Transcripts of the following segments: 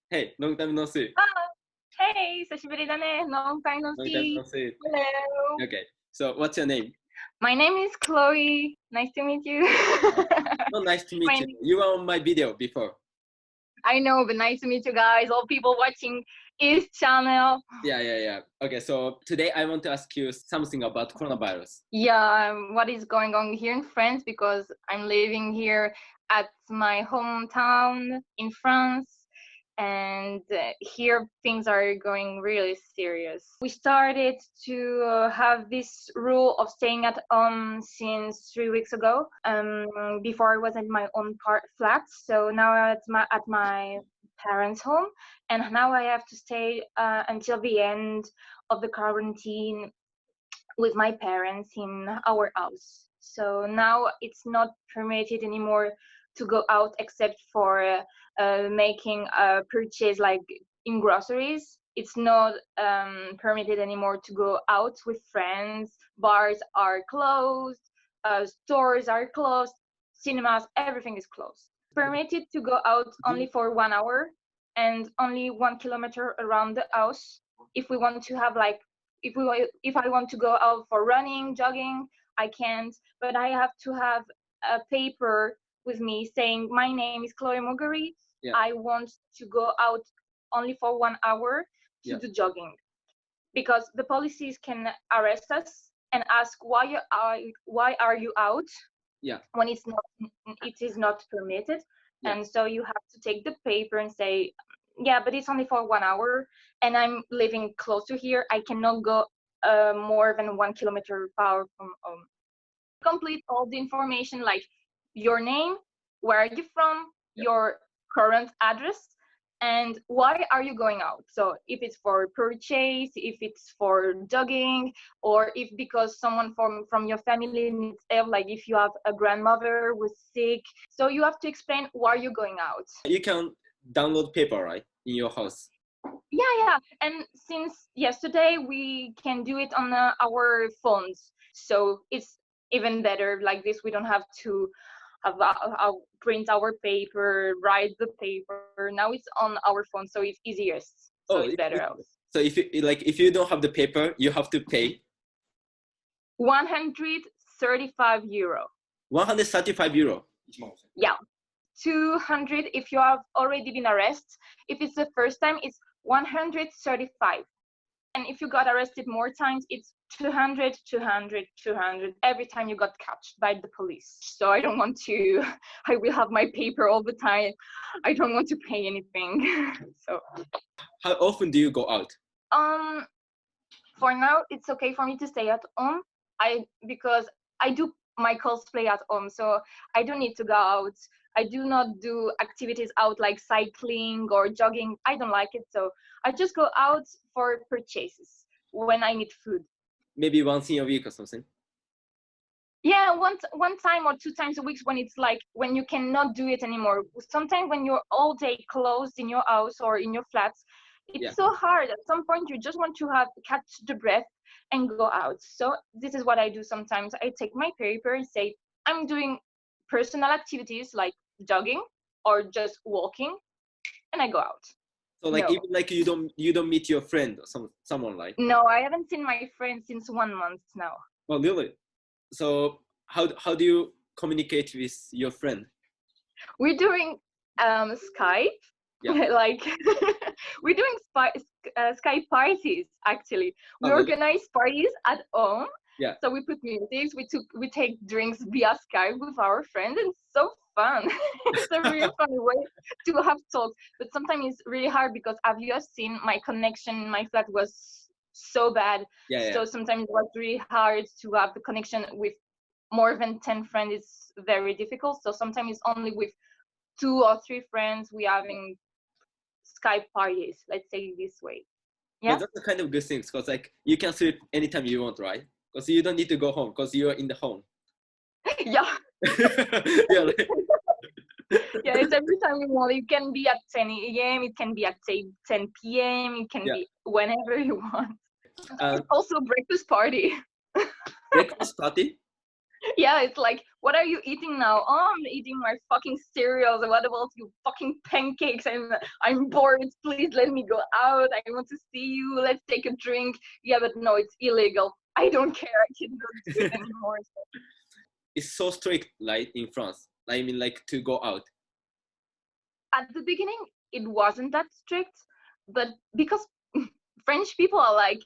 Hey, long time no see. Hey, 久しぶりだね。Long time no Long time see. no see. Hello. Okay, so what's your name? My name is Chloe. Nice to meet you. Oh, nice to meet My you. name- You were on my video before. I know, but nice to meet you guys. All people watching his channel. Yeah. Okay, so today I want to ask you something about coronavirus. Yeah, what is going on here in France? Because I'm living here at my hometown in France. And here things are going really serious. We started to have this rule of staying at home since 3 weeks ago. Before I was at my own flat, so now I'm at my parents' home, and now I have to stay until the end of the quarantine with my parents in our house. So now it's not permitted anymore to go out except for making a purchase like in groceries. It's not permitted anymore to go out with friends. Bars are closed, stores are closed, cinemas, everything is closed. Permitted to go out only for 1 hour and only 1 kilometer around the house. If we want to have like if I want to go out for running, jogging, I can't, but I have to have a paper with me saying my name is Chloe Moguri. Yeah. I want to go out only for 1 hour to do jogging, because the policies can arrest us and ask why are you out when it is not permitted. And so you have to take the paper and say, yeah, but it's only for 1 hour and I'm living close to here. I cannot go more than 1 kilometer per hour from home. Complete all the information like your name, where are you from, your current address, and why are you going out. So if it's for purchase, if it's for jogging, or if because someone from your family needs help, like if you have a grandmother who's sick, so you have to explain why you're going out. You can download paper, right, in your house? Yeah, and since yesterday we can do it on our phones, so it's even better. Like this, we don't have to have print our paper, write the paper. Now it's on our phone, so it's easiest. So it's better. So if you don't have the paper, you have to pay 135 euro. 135 euro. Yeah, 200 if you have already been arrested. If it's the first time, it's 135. And if you got arrested more times, it's 200, 200, 200 every time you got caught by the police. So I don't want to, I will have my paper all the time. I don't want to pay anything. So how often do you go out? For now it's okay for me to stay at home. Because I do my cosplay at home, so I don't need to go out. I do not do activities out like cycling or jogging. I don't like it, so I just go out for purchases when I need food. Maybe once in a week or something? Yeah, one time or 2 times a week when it's like when you cannot do it anymore. Sometimes when you're all day closed in your house or in your flats, it's so hard. At some point you just want to catch the breath and go out. So this is what I do sometimes. I take my paper and say I'm doing personal activities like jogging or just walking, and I go out. So even like you don't meet your friend or someone like? No, I haven't seen my friend since 1 month now. Oh really? So how do you communicate with your friend? We're doing Skype. Like we're doing Skype parties. Actually, we organize parties at home. So we put music, we take drinks via Skype with our friends, and it's so fun. It's a really funny way to have talks. But sometimes it's really hard because, have you seen, my connection in my flat was so bad. So sometimes it was really hard to have the connection with more than 10 friends. It's very difficult. So sometimes it's only with 2 or 3 friends we having Skype parties, let's say this way. But that's a kind of good thing, because like you can sleep anytime you want, right? Because you don't need to go home because you're in the home. Yeah. Yeah, it's every time you want. It can be at 10 a.m. It can be at 10 p.m. It can be whenever you want. Also breakfast party. Breakfast party? Yeah, it's like, what are you eating now? Oh, I'm eating my fucking cereals. What about you fucking pancakes? I'm bored. Please let me go out. I want to see you. Let's take a drink. Yeah, but no, it's illegal. I don't care. I cannot do it anymore. It's so strict, right, in France. I mean, like to go out. At the beginning, it wasn't that strict, but because French people are like,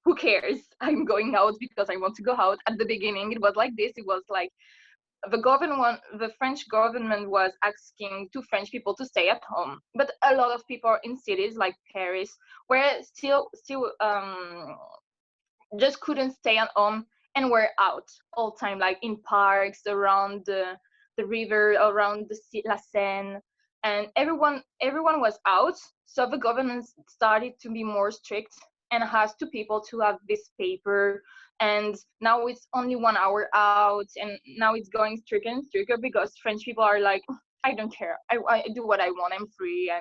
who cares? I'm going out because I want to go out. At the beginning, it was like this. It was like the French government was asking to French people to stay at home, but a lot of people in cities like Paris were still just couldn't stay at home and were out all time, like in parks around the river, around La Seine, and everyone was out. So the government started to be more strict and asked to people to have this paper. And now it's only 1 hour out, and now it's going stricter and stricter because French people are like, I don't care, I do what I want, I'm free,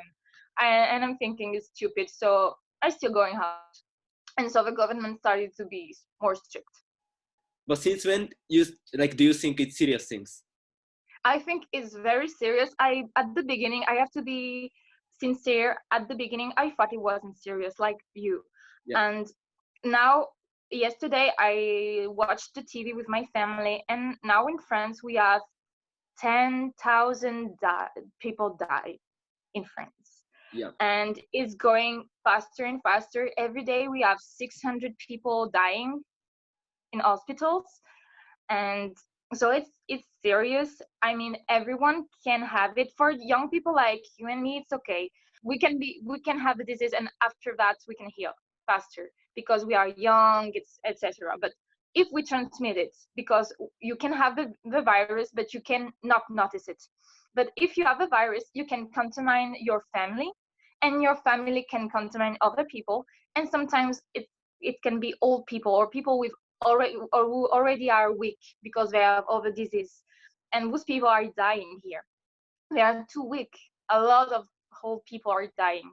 and I'm thinking it's stupid, so I'm still going out. And so the government started to be more strict. But since when you like, do you think it's serious things? I think it's very serious. At the beginning, I have to be sincere. At the beginning, I thought it wasn't serious, like you. Yeah. And now, yesterday, I watched the TV with my family, and now in France, we have 10,000 people die in France. Yeah. And it's going faster and faster. Every day, we have 600 people dying in hospitals, and so it's serious. I mean, everyone can have it. For young people like you and me, it's okay. We can have the disease, and after that we can heal faster because we are young, it's etc. But if we transmit it, because you can have the virus but you can not notice it, but if you have a virus, you can contamine your family, and your family can contamine other people, and sometimes it can be old people or people with who already are weak because they have other disease, and those people are dying here. They are too weak. A lot of old people are dying,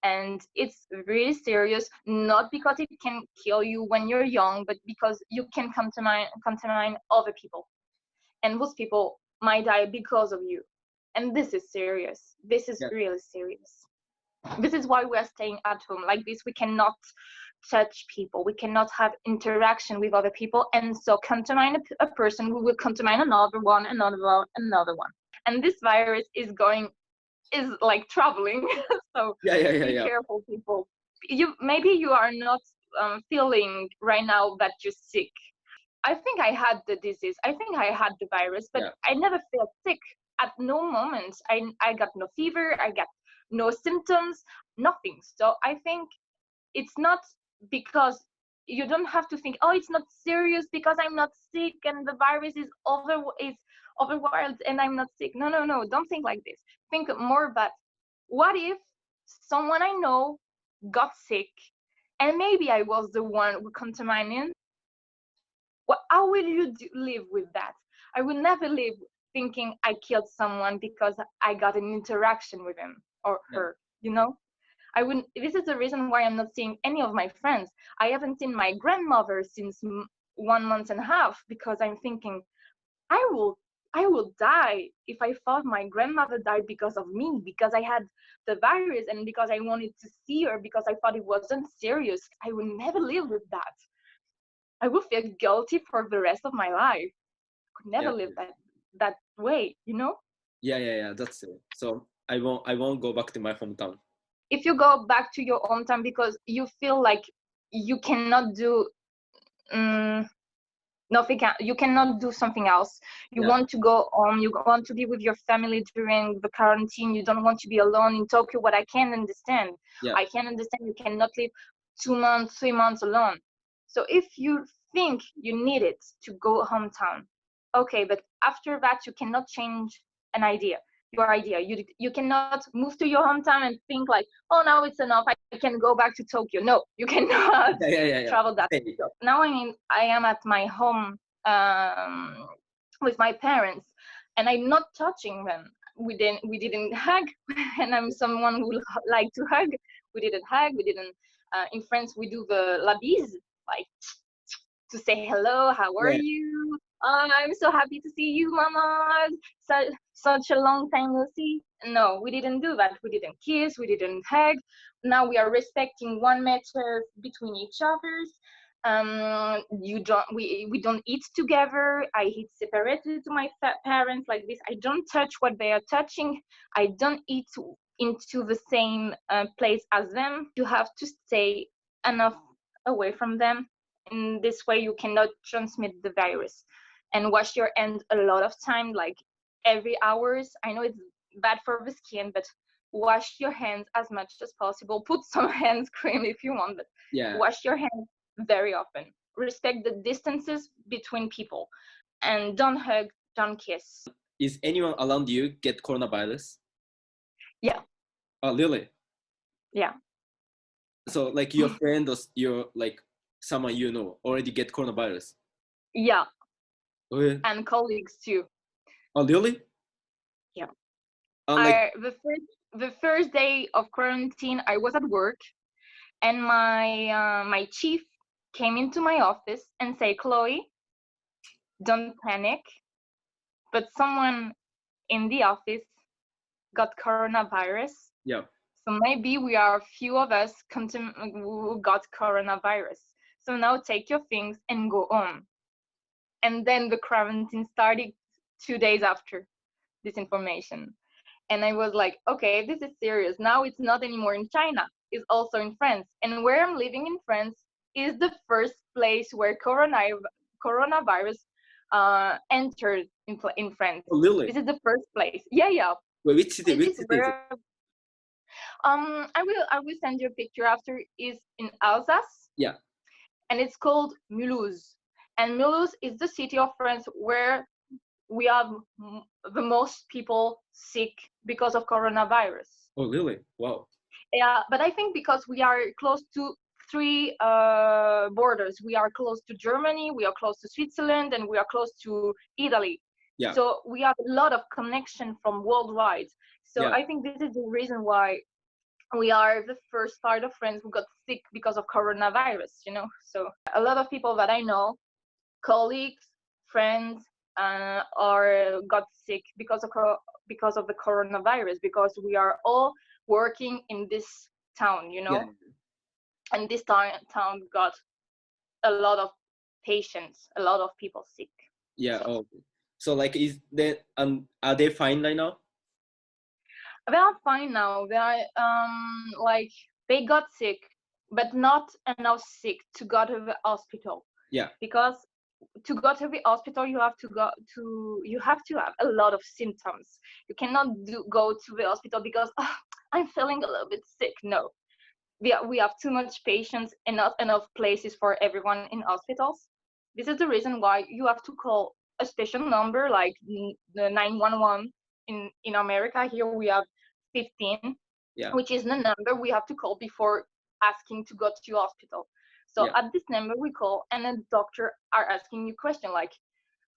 and it's really serious. Not because it can kill you when you're young, but because you can contamine other people, and those people might die because of you. And this is serious. This is really serious. This is why we are staying at home. Like this, we cannot touch people, we cannot have interaction with other people, and so contamine a person who will contamine another one, and this virus is like traveling. So be careful, people. Maybe you are not feeling right now that you're sick. I think I had the disease, I think I had the virus, but I never felt sick at no moment. I got no fever, I got no symptoms, nothing. So I think it's not, because you don't have to think, oh, it's not serious because I'm not sick and the virus is overworld and I'm not sick. No, don't think like this. Think more about, what if someone I know got sick and maybe I was the one who contaminated? How will you live with that? I will never live thinking I killed someone because I got an interaction with him or her, you know? I wouldn't. This is the reason why I'm not seeing any of my friends. I haven't seen my grandmother since 1 month and a half because I'm thinking, I will die if I thought my grandmother died because of me, because I had the virus and because I wanted to see her, because I thought it wasn't serious. I will never live with that. I will feel guilty for the rest of my life. I could never live that way, you know? Yeah. That's it. So I won't go back to my hometown. If you go back to your hometown because you feel like you cannot do nothing, you cannot do something else, you want to go home, you want to be with your family during the quarantine, you don't want to be alone in Tokyo. What I can understand, I can understand you cannot live 2 months, 3 months alone. So if you think you need it to go hometown, okay, but after that you cannot change your idea. You cannot move to your hometown and think like, oh, now it's enough, I can go back to Tokyo. No, you cannot travel that. Now I am at my home with my parents, and I'm not touching them. We didn't hug, and I'm someone who like to hug. We didn't hug. We didn't. In France, we do the la bise, like to say hello, how are you? I'm so happy to see you, Mama. Such a long time no see. No, we didn't do that. We didn't kiss. We didn't hug. Now we are respecting 1 meter between each others. We don't eat together. I eat separately to my parents like this. I don't touch what they are touching. I don't eat into the same place as them. You have to stay enough away from them. In this way, you cannot transmit the virus. And wash your hands a lot of time, like every hours. I know it's bad for the skin, but wash your hands as much as possible. Put some hand cream if you want, but wash your hands very often. Respect the distances between people, and don't hug, don't kiss. Is anyone around you get coronavirus? Yeah. Oh, really? Yeah. So like your friend or your like someone you know already get coronavirus? Yeah. Oh, yeah. And colleagues too. Oh, really? Yeah. Like... The first day of quarantine, I was at work, and my chief came into my office and say, Chloe, don't panic, but someone in the office got coronavirus. Yeah. So maybe we are a few of us who got coronavirus. So now take your things and go home. And then the quarantine started 2 days after this information. And I was like, okay, this is serious. Now it's not anymore in China. It's also in France. And where I'm living in France is the first place where coronavirus entered in France. Oh, really? This is the first place. Yeah. Wait, which city? I will send you a picture after. Is in Alsace. Yeah. And it's called Mulhouse. And Mulhouse is the city of France where we have the most people sick because of coronavirus. Oh, really? Wow. Yeah, but I think because we are close to 3 borders. We are close to Germany, we are close to Switzerland, and we are close to Italy. Yeah. So we have a lot of connection from worldwide. So I think this is the reason why we are the first part of France who got sick because of coronavirus, you know. So a lot of people that I know, colleagues, friends, got sick because of the coronavirus, because we are all working in this town, you know. Yeah. And this town got a lot of patients, a lot of people sick. Yeah. So like, is that are they fine right now? They are fine now. They are like, they got sick, but not enough sick to go to the hospital. Yeah. Because to go to the hospital, you have to have a lot of symptoms. You cannot go to the hospital because I'm feeling a little bit sick. No, we have too much patients and not enough places for everyone in hospitals. This is the reason why you have to call a special number like the 911. In America, here we have 15, which is the number we have to call before asking to go to hospital. So at this number we call, and the doctor are asking you question like,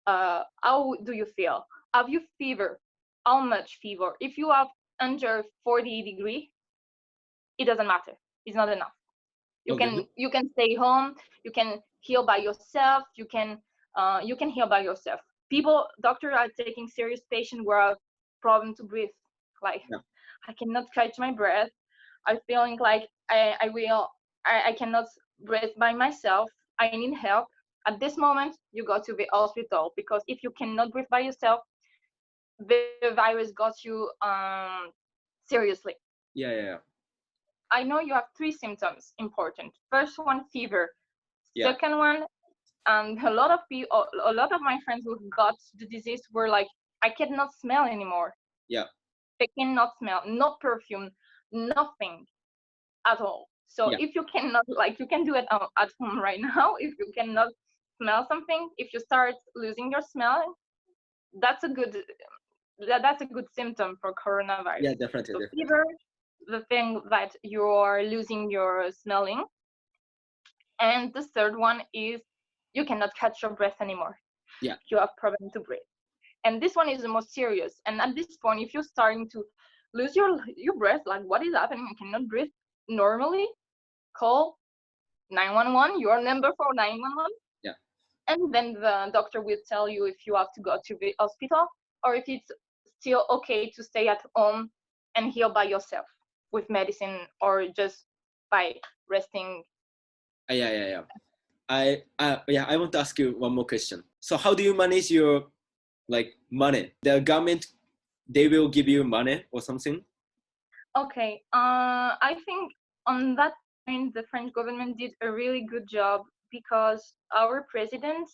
how do you feel? Have you fever? How much fever? If you have under 40 degrees, it doesn't matter. It's not enough. You can stay home. You can heal by yourself. You can heal by yourself. Doctors are taking serious patients who have problem to breathe. Like, I cannot catch my breath. I'm feeling like I cannot breathe by myself. I need help. At this moment, you go to the hospital, because if you cannot breathe by yourself, the virus got you seriously. Yeah. I know you have 3 symptoms important. First one, fever. Second one, a lot of my friends who got the disease were like, I cannot smell anymore. Yeah. They cannot smell, no perfume, nothing at all. So if you cannot, like, you can do it at home right now. If you cannot smell something, if you start losing your smell, that's a good symptom for coronavirus. Yeah, definitely. So fever, the thing that you are losing your smelling. And the third one is you cannot catch your breath anymore. Yeah. You have problem to breathe. And this one is the most serious. And at this point, if you're starting to lose your breath, like, what is happening? You cannot breathe normally, call 911, your number for 911. Yeah. and then the doctor will tell you if you have to go to the hospital or if it's still okay to stay at home and heal by yourself with medicine or just by resting. Yeah. I want to ask you one more question. So how do you manage your money? The government, they will give you money or something? Okay, I think on that point, the French government did a really good job because our president,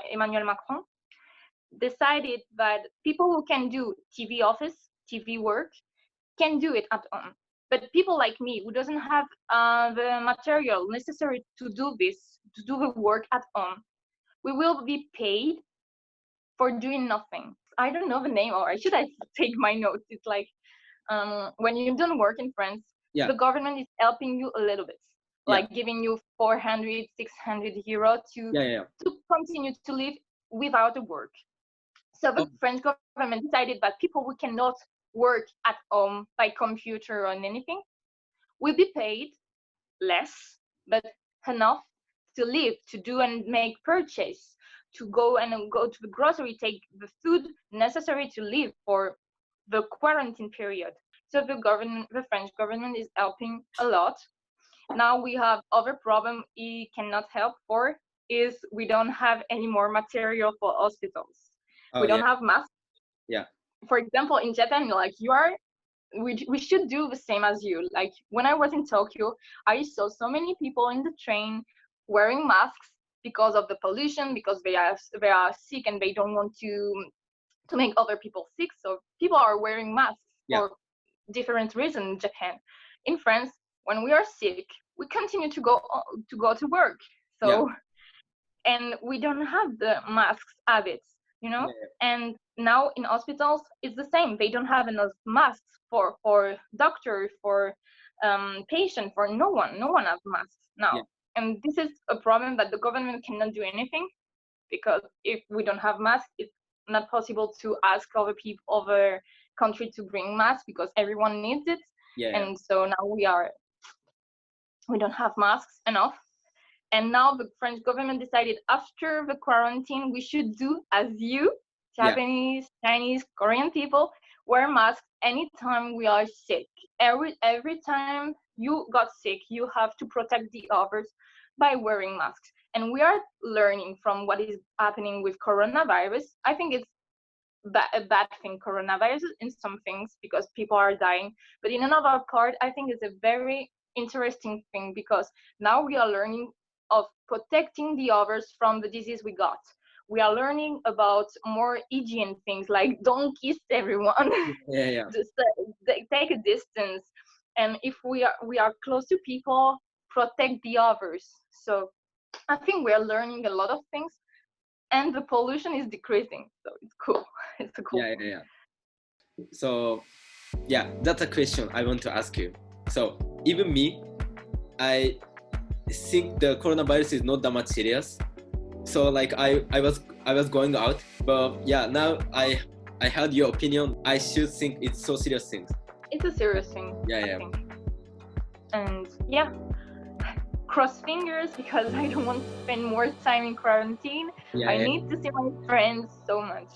Emmanuel Macron, decided that people who can do TV office, TV work, can do it at home. But people like me who doesn't have the material necessary to do this, to do the work at home, we will be paid for doing nothing. I don't know the name, or should I take my notes? It's like when you don't work in France, the government is helping you a little bit, like giving you 400, 600 euro to continue to live without a work. So the French government decided that people who cannot work at home by computer or anything will be paid less, but enough to live, to do and make purchase, to go to the grocery, take the food necessary to live for the quarantine period. So the French government is helping a lot. Now we have other problem it cannot help for is we don't have any more material for hospitals. We don't have masks. Yeah. For example, in Japan, like we should do the same as you. Like when I was in Tokyo, I saw so many people in the train wearing masks because of the pollution, because they are sick and they don't want to make other people sick. So people are wearing masks for different reasons in Japan. In France, when we are sick, we continue to go to work. So and we don't have the masks habits, you know. And now in hospitals it's the same. They don't have enough masks for doctor, for patient, for no one has masks now. And this is a problem that the government cannot do anything, because if we don't have masks, it's not possible to ask other country to bring masks because everyone needs it. And so now we don't have masks enough. And now the French government decided after the quarantine, we should do as you, Japanese, Chinese, Korean people, wear masks anytime we are sick. Every time you got sick, you have to protect the others by wearing masks. And we are learning from what is happening with coronavirus. I think it's a bad thing, coronavirus, in some things because people are dying. But in another part, I think it's a very interesting thing because now we are learning of protecting the others from the disease we got. We are learning about more hygiene things like don't kiss everyone. Just take a distance. And if we are close to people, protect the others. So I think we are learning a lot of things, and the pollution is decreasing. So it's cool. It's a cool. So that's a question I want to ask you. So even me, I think the coronavirus is not that much serious. So like I was going out, but now I heard your opinion. I should think it's so serious thing. It's a serious thing. I think. And cross fingers because I don't want to spend more time in quarantine. I need to see my friends so much.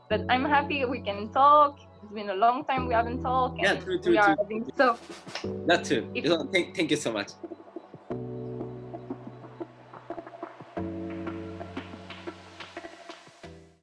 But I'm happy we can talk. It's been a long time we haven't talked. And true. We are having so. That too. Thank you so much.